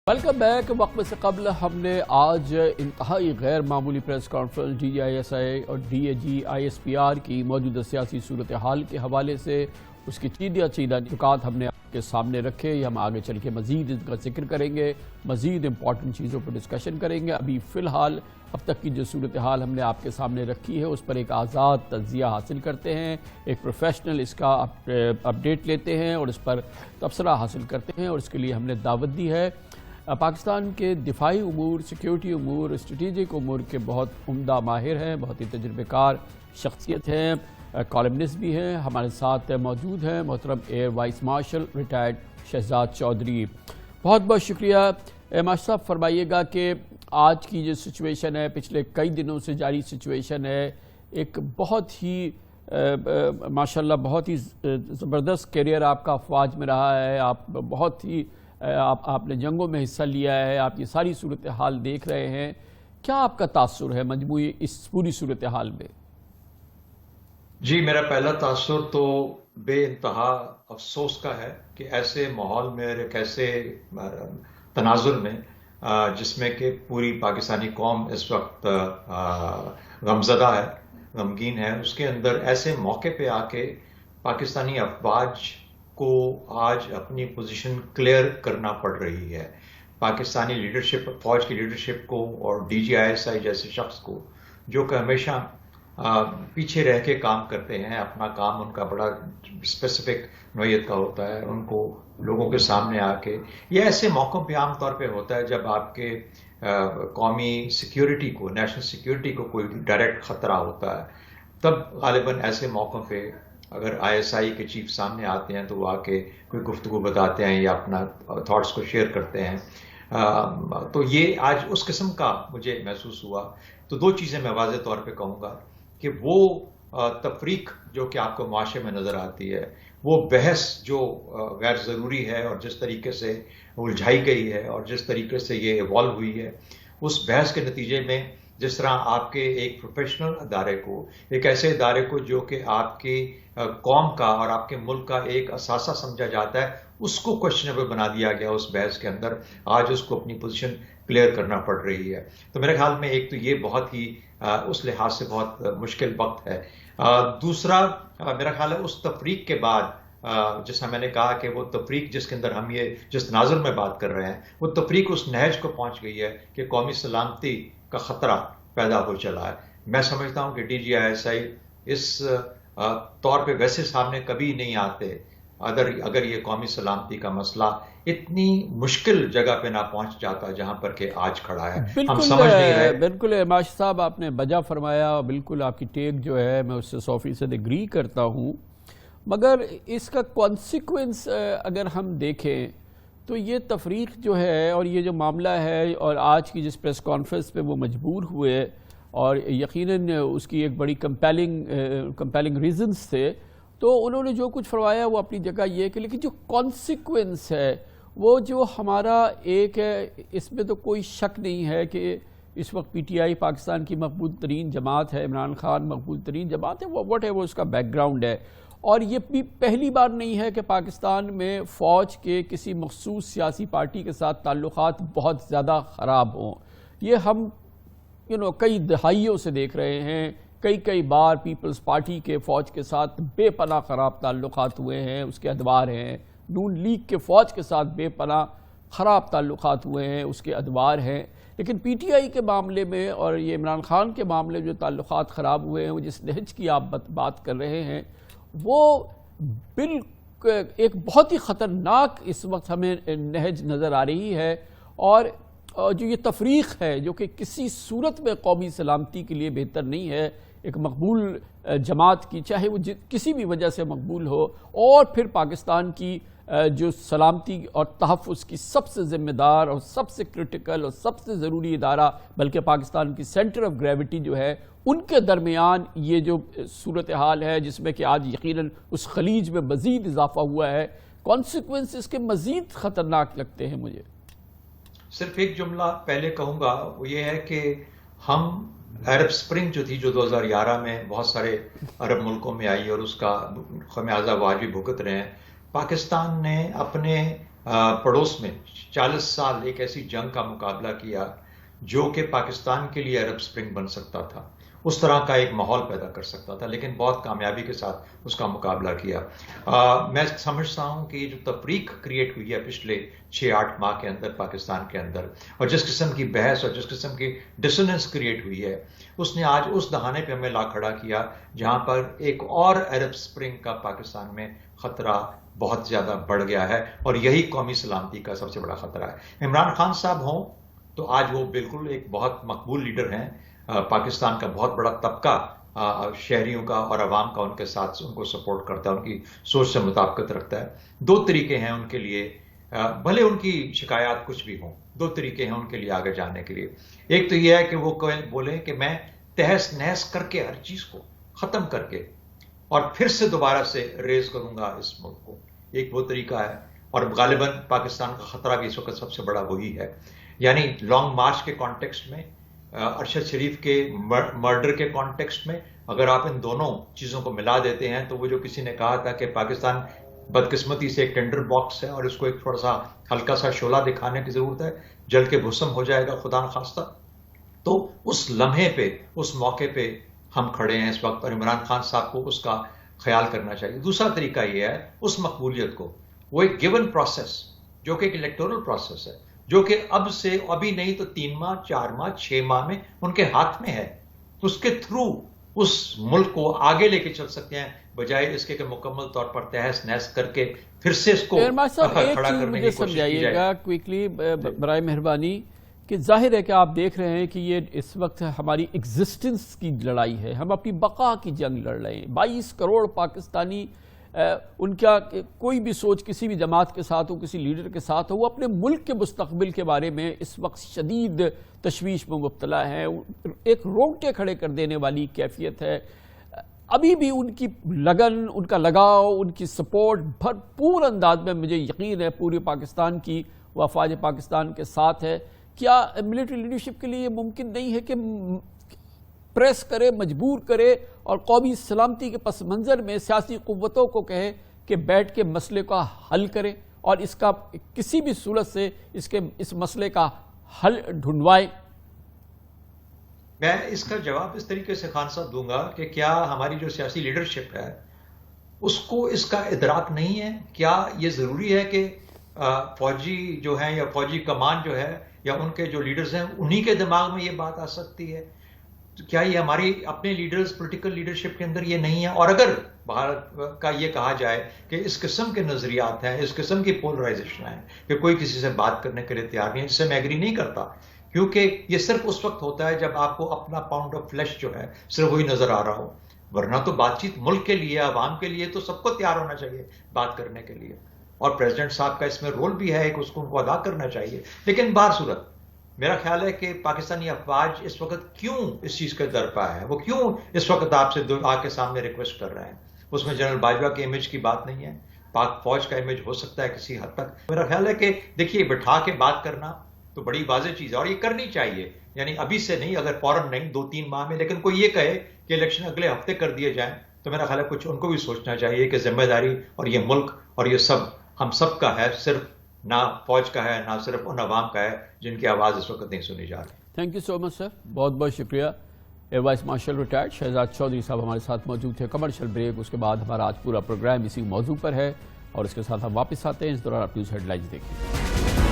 Welcome back. وقت سے قبل ہم نے آج انتہائی غیر معمولی press conference D I S I اور D A G I S P R کی موجودہ سیاسی صورتحال کے حوالے سے اس کی چیدہ نکات ہم نے آپ کے سامنے رکھے۔ ہم آگے چل کے مزید ان کا ذکر کریں گے، مزید امپورٹنٹ چیزوں پر ڈسکشن کریں گے۔ ابھی فی الحال اب تک کی جو صورتحال ہم نے آپ کے سامنے رکھی ہے اس پر ایک آزاد تجزیہ حاصل کرتے ہیں، ایک پروفیشنل اس کا اپڈیٹ لیتے ہیں اور اس پر تبصرہ حاصل کرتے ہیں، اور اس کے لیے ہم نے دعوت دی ہے پاکستان کے دفاعی امور، سیکیورٹی امور، اسٹریٹجک امور کے بہت عمدہ ماہر ہیں، بہت ہی تجربہ کار شخصیت ہیں، کالمنسٹ بھی ہیں۔ ہمارے ساتھ موجود ہیں محترم air vice marshal retired Shahzad Chaudhry. بہت بہت شکریہ۔ ماشاء صاحب فرمائیے گا کہ آج کی جو سچویشن ہے، پچھلے کئی دنوں سے جاری سچویشن ہے، ایک بہت ہی ماشاءاللہ بہت ہی زبردست کیریئر آپ کا افواج میں رہا ہے، آپ بہت ہی آپ نے جنگوں میں حصہ لیا ہے، آپ یہ ساری صورتحال دیکھ رہے ہیں، کیا آپ کا تاثر ہے مجموعی اس پوری صورتحال میں؟ جی، میرا پہلا تاثر تو بے انتہا افسوس کا ہے کہ ایسے ماحول میں اور ایک ایسے تناظر میں جس میں کہ پوری پاکستانی قوم اس وقت غمزدہ ہے، غمگین ہے، اس کے اندر ایسے موقع پہ آ کے پاکستانی افواج کو آج اپنی پوزیشن کلیئر کرنا پڑ رہی ہے۔ پاکستانی لیڈرشپ، فوج کی لیڈرشپ کو اور ڈی جی آئی ایس آئی جیسے شخص کو، جو کہ ہمیشہ پیچھے رہ کے کام کرتے ہیں، اپنا کام ان کا بڑا اسپیسیفک نوعیت کا ہوتا ہے، ان کو لوگوں کے سامنے آ کے یہ ایسے موقعوں پہ عام طور پہ ہوتا ہے جب آپ کے قومی سیکیورٹی کو، نیشنل سیکیورٹی کو کوئی ڈائریکٹ خطرہ ہوتا ہے، تب غالباً ایسے موقعوں پہ اگر آئی ایس آئی کے چیف سامنے آتے ہیں تو وہ آ کے کوئی گفتگو بتاتے ہیں یا اپنا تھاٹس کو شیئر کرتے ہیں۔ تو یہ آج اس قسم کا مجھے محسوس ہوا۔ تو دو چیزیں میں واضح طور پہ کہوں گا کہ وہ تفریق جو کہ آپ کو معاشرے میں نظر آتی ہے، وہ بحث جو غیر ضروری ہے اور جس طریقے سے الجھائی گئی ہے اور جس طریقے سے یہ ایوالو ہوئی ہے، اس بحث کے نتیجے میں جس طرح آپ کے ایک پروفیشنل ادارے کو، ایک ایسے ادارے کو جو کہ آپ کی قوم کا اور آپ کے ملک کا ایک اثاثہ سمجھا جاتا ہے، اس کو کوشچنیبل بنا دیا گیا اس بحث کے اندر۔ آج اس کو اپنی پوزیشن کلیئر کرنا پڑ رہی ہے۔ تو میرے خیال میں ایک تو یہ بہت ہی اس لحاظ سے بہت مشکل وقت ہے۔ دوسرا میرا خیال ہے اس تفریق کے بعد جیسا میں نے کہا کہ وہ تفریق جس کے اندر ہم یہ جس تناظر میں بات کر رہے ہیں، وہ تفریق اس نہج کو پہنچ گئی ہے کہ قومی سلامتی کا خطرہ پیدا ہو چلا ہے۔ میں سمجھتا ہوں کہ ڈی جی آئی ایس آئی اس طور پہ ویسے سامنے کبھی نہیں آتے اگر یہ قومی سلامتی کا مسئلہ اتنی مشکل جگہ پہ نہ پہنچ جاتا جہاں پر کہ آج کھڑا ہے۔ ہم سمجھ نہیں رہے۔ بالکل ماشاء صاحب آپ نے بجا فرمایا، اور بالکل آپ کی ٹیک جو ہے میں اس سے 100% ایگری کرتا ہوں، مگر اس کا کانسیکوینس اگر ہم دیکھیں تو یہ تفریق جو ہے اور یہ جو معاملہ ہے، اور آج کی جس پریس کانفرنس پہ وہ مجبور ہوئے، اور یقیناً اس کی ایک بڑی کمپیلنگ ریزنز تھے، تو انہوں نے جو کچھ فرمایا وہ اپنی جگہ یہ کہ لیکن جو کانسیکوینس ہے وہ جو ہمارا ایک ہے، اس میں تو کوئی شک نہیں ہے کہ اس وقت پی ٹی آئی پاکستان کی مقبول ترین جماعت ہے، عمران خان مقبول ترین جماعت ہے، واٹ ہے وہ اس کا بیک گراؤنڈ ہے، اور یہ بھی پہلی بار نہیں ہے کہ پاکستان میں فوج کے کسی مخصوص سیاسی پارٹی کے ساتھ تعلقات بہت زیادہ خراب ہوں۔ یہ ہم کئی دہائیوں سے دیکھ رہے ہیں، کئی بار پیپلز پارٹی کے فوج کے ساتھ بے پناہ خراب تعلقات ہوئے ہیں، اس کے ادوار ہیں۔ نون لیگ کے فوج کے ساتھ بے پناہ خراب تعلقات ہوئے ہیں، اس کے ادوار ہیں، لیکن پی ٹی آئی کے معاملے میں اور یہ عمران خان کے معاملے میں جو تعلقات خراب ہوئے ہیں، وہ جس نہج کی آپ بات کر رہے ہیں، وہ ایک بہت ہی خطرناک اس وقت ہمیں نہج نظر آ رہی ہے، اور جو یہ تفریق ہے جو کہ کسی صورت میں قومی سلامتی کے لیے بہتر نہیں ہے، ایک مقبول جماعت کی چاہے وہ کسی بھی وجہ سے مقبول ہو، اور پھر پاکستان کی جو سلامتی اور تحفظ کی سب سے ذمہ دار اور سب سے کرٹیکل اور سب سے ضروری ادارہ، بلکہ پاکستان کی سینٹر آف گریوٹی جو ہے، ان کے درمیان یہ جو صورتحال ہے جس میں کہ آج یقیناً اس خلیج میں مزید اضافہ ہوا ہے، کانسیکوینس اس کے مزید خطرناک لگتے ہیں مجھے۔ صرف ایک جملہ پہلے کہوں گا، وہ یہ ہے کہ ہم عرب سپرنگ جو تھی، جو 2011 میں بہت سارے عرب ملکوں میں آئی اور اس کا خمیازہ وہ آج بھی بھگت رہے ہیں، پاکستان نے اپنے پڑوس میں 40 سال ایک ایسی جنگ کا مقابلہ کیا جو کہ پاکستان کے لیے عرب سپرنگ بن سکتا تھا، اس طرح کا ایک ماحول پیدا کر سکتا تھا، لیکن بہت کامیابی کے ساتھ اس کا مقابلہ کیا۔ میں سمجھتا ہوں کہ یہ جو تفریق کریٹ ہوئی ہے پچھلے 6-8 ماہ کے اندر پاکستان کے اندر، اور جس قسم کی بحث اور جس قسم کی ڈسوننس کریٹ ہوئی ہے، اس نے آج اس دہانے پہ ہمیں لا کھڑا کیا جہاں پر ایک اور عرب سپرنگ کا پاکستان میں خطرہ بہت زیادہ بڑھ گیا ہے، اور یہی قومی سلامتی کا سب سے بڑا خطرہ ہے۔ عمران خان صاحب ہوں تو آج وہ بالکل ایک بہت مقبول لیڈر ہیں، پاکستان کا بہت بڑا طبقہ شہریوں کا اور عوام کا ان کے ساتھ ان کو سپورٹ کرتا ہے، ان کی سوچ سے مطابقت رکھتا ہے۔ 2 طریقے ہیں ان کے لیے، بھلے ان کی شکایات کچھ بھی ہوں، 2 طریقے ہیں ان کے لیے آگے جانے کے لیے۔ ایک تو یہ ہے کہ وہ بولیں کہ میں تہس نہس کر کے ہر چیز کو ختم کر کے اور پھر سے دوبارہ سے ریز کروں گا اس ملک کو، ایک وہ طریقہ ہے، اور غالباً پاکستان کا خطرہ بھی اس وقت سب سے بڑا وہی ہے۔ یعنی لانگ مارچ کے کانٹیکسٹ میں، ارشد شریف کے مرڈر کے کانٹیکسٹ میں، اگر آپ ان دونوں چیزوں کو ملا دیتے ہیں تو وہ جو کسی نے کہا تھا کہ پاکستان بدقسمتی سے ایک ٹینڈر باکس ہے اور اس کو ایک تھوڑا سا ہلکا سا شعلہ دکھانے کی ضرورت ہے، جل کے بھسم ہو جائے گا خدا نخواستہ، تو اس لمحے پہ، اس موقع پہ ہم کھڑے ہیں اس وقت، اور عمران خان صاحب کو اس کا خیال کرنا چاہیے۔ دوسرا طریقہ یہ ہے اس مقبولیت کو، وہ ایک گیون پروسیس جو کہ ایک الیکٹورل پروسیس ہے، جو کہ اب سے ابھی نہیں تو 3 ماہ 4 ماہ 6 ماہ میں ان کے ہاتھ میں ہے، اس کے تھرو اس ملک کو آگے لے کے چل سکتے ہیں، بجائے اس کے کہ مکمل طور پر تہس نہس کر کے پھر سے اس کو کھڑا کرنے کی کوشش کی جائے۔ گا کوئکلی برائے مہربانی، کہ ظاہر ہے کہ آپ دیکھ رہے ہیں کہ یہ اس وقت ہماری ایگزسٹنس کی لڑائی ہے، ہم اپنی بقا کی جنگ لڑ رہے ہیں۔ 22 کروڑ پاکستانی، ان کا کوئی بھی سوچ کسی بھی جماعت کے ساتھ ہو، کسی لیڈر کے ساتھ ہو، وہ اپنے ملک کے مستقبل کے بارے میں اس وقت شدید تشویش میں مبتلا ہے، ایک رونگٹے کھڑے کر دینے والی کیفیت ہے۔ ابھی بھی ان کی لگن، ان کا لگاؤ، ان کی سپورٹ بھرپور انداز میں مجھے یقین ہے پورے پاکستان کی وہ افواج پاکستان کے ساتھ ہے۔ کیا ملٹری لیڈرشپ کے لیے یہ ممکن نہیں ہے کہ پریس کرے، مجبور کرے اور قومی سلامتی کے پس منظر میں سیاسی قوتوں کو کہے کہ بیٹھ کے مسئلے کا حل کرے اور اس کا کسی بھی صورت سے اس مسئلے کا حل ڈھونڈوائے؟ میں اس کا جواب اس طریقے سے خان صاحب دوں گا کہ کیا ہماری جو سیاسی لیڈرشپ ہے اس کو اس کا ادراک نہیں ہے؟ کیا یہ ضروری ہے کہ فوجی جو ہیں یا فوجی کمان جو ہے یا ان کے جو لیڈرز ہیں انہی کے دماغ میں یہ بات آ سکتی ہے؟ کیا یہ ہماری اپنے لیڈرز، پولیٹیکل لیڈرشپ کے اندر یہ نہیں ہے؟ اور اگر بھارت کا یہ کہا جائے کہ اس قسم کے نظریات ہیں، اس قسم کی پولرائزیشن ہے کہ کوئی کسی سے بات کرنے کے لیے تیار نہیں ہے، اس سے میں ایگری نہیں کرتا، کیونکہ یہ صرف اس وقت ہوتا ہے جب آپ کو اپنا پاؤنڈ آف فلیش جو ہے صرف وہی نظر آ رہا ہو، ورنہ تو بات چیت ملک کے لیے، عوام کے لیے تو سب کو تیار ہونا چاہیے بات کرنے کے لیے، اور پریزیڈنٹ صاحب کا اس میں رول بھی ہے ایک، اس کو ان کو ادا کرنا چاہیے۔ لیکن بہر صورت میرا خیال ہے کہ پاکستانی افواج اس وقت کیوں اس چیز کے درپا ہے، وہ کیوں اس وقت آپ سے آ کے سامنے ریکویسٹ کر رہے ہیں؟ اس میں جنرل باجوہ کے امیج کی بات نہیں ہے، پاک فوج کا امیج ہو سکتا ہے کسی حد تک۔ میرا خیال ہے کہ دیکھیے بٹھا کے بات کرنا تو بڑی واضح چیز ہے اور یہ کرنی چاہیے، یعنی ابھی سے نہیں، اگر فوراً نہیں 2-3 ماہ میں، لیکن کوئی یہ کہے کہ الیکشن اگلے ہفتے کر دیے جائیں تو میرا خیال ہے کچھ ان کو بھی سوچنا چاہیے کہ ذمہ داری اور یہ ملک اور یہ سب ہم سب کا ہے، صرف نہ فوج کا ہے، نہ صرف ان عوام کا ہے جن کی آواز اس وقت نہیں سنی جا رہی۔ تھینک یو سو مچ سر، بہت بہت شکریہ۔ Air vice marshal retired Shahzad Chaudhry صاحب ہمارے ساتھ موجود تھے۔ کمرشل بریک، اس کے بعد ہمارا آج پورا پروگرام اسی موضوع پر ہے اور اس کے ساتھ ہم واپس آتے ہیں۔ اس دوران آپ نیوز ہیڈ لائنز دیکھیں۔